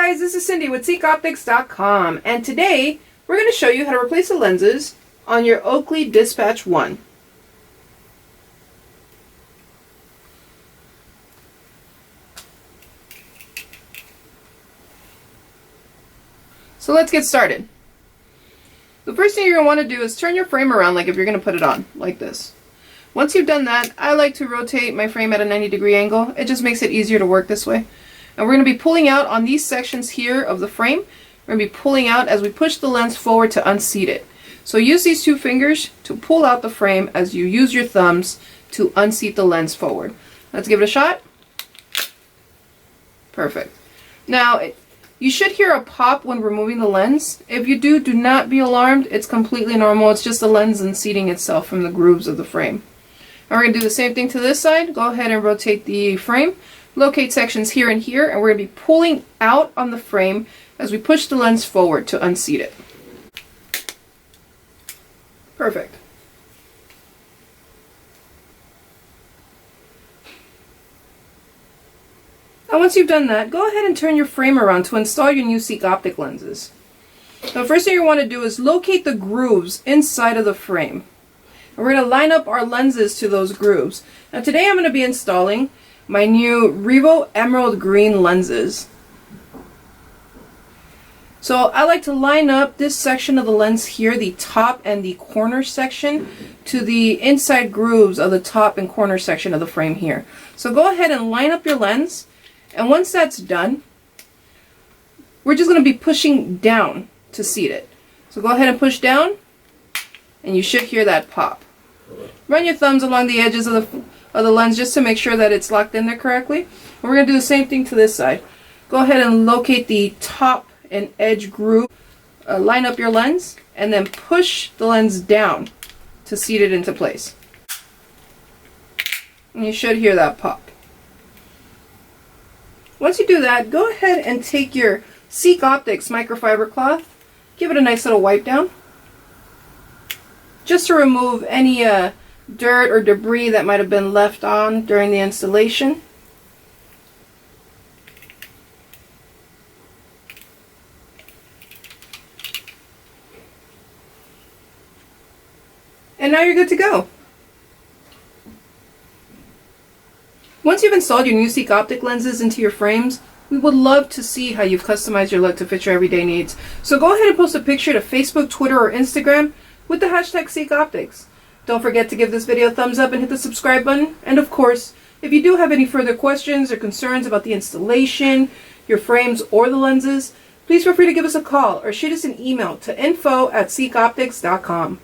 guys, this is Cindy with SeekOptics.com, and today we're going to show you how to replace the lenses on your Oakley Dispatch 1. So let's get started. The first thing you're going to want to do is turn your frame around like if you're going to put it on, like this. Once you've done that, I like to rotate my frame at a 90-degree angle. It just makes it easier to work this way. And we're going to be pulling out on these sections here of the frame. We're going to be pulling out as we push the lens forward to unseat it. So use these two fingers to pull out the frame as you use your thumbs to unseat the lens forward. Let's give it a shot. Perfect. Now, you should hear a pop when removing the lens. If you do, do not be alarmed. It's completely normal. It's just the lens unseating itself from the grooves of the frame. And we're going to do the same thing to this side. Go ahead and rotate the frame. Locate sections here and here, and we're going to be pulling out on the frame as we push the lens forward to unseat it. Perfect. Now once you've done that, go ahead and turn your frame around to install your new Seek Optic lenses. Now the first thing you want to do is locate the grooves inside of the frame. And we're going to line up our lenses to those grooves. Now today I'm going to be installing my new Revo Emerald Green lenses. So I like to line up this section of the lens here, the top and the corner section, to the inside grooves of the top and corner section of the frame here. So go ahead and line up your lens, and once that's done, we're just going to be pushing down to seat it. So go ahead and push down, and you should hear that pop. Run your thumbs along the edges of the lens just to make sure that it's locked in there correctly. And we're going to do the same thing to this side. Go ahead and locate the top and edge groove. Line up your lens and then push the lens down to seat it into place. And you should hear that pop. Once you do that, go ahead and take your Seek Optics microfiber cloth. Give it a nice little wipe down, just to remove any dirt or debris that might have been left on during the installation. And now you're good to go. Once you've installed your new Seek Optic lenses into your frames, we would love to see how you've customized your look to fit your everyday needs. So go ahead and post a picture to Facebook, Twitter, or Instagram with the hashtag Seek Optics. Don't forget to give this video a thumbs up and hit the subscribe button. And of course, if you do have any further questions or concerns about the installation, your frames, or the lenses, please feel free to give us a call or shoot us an email to info@seekoptics.com.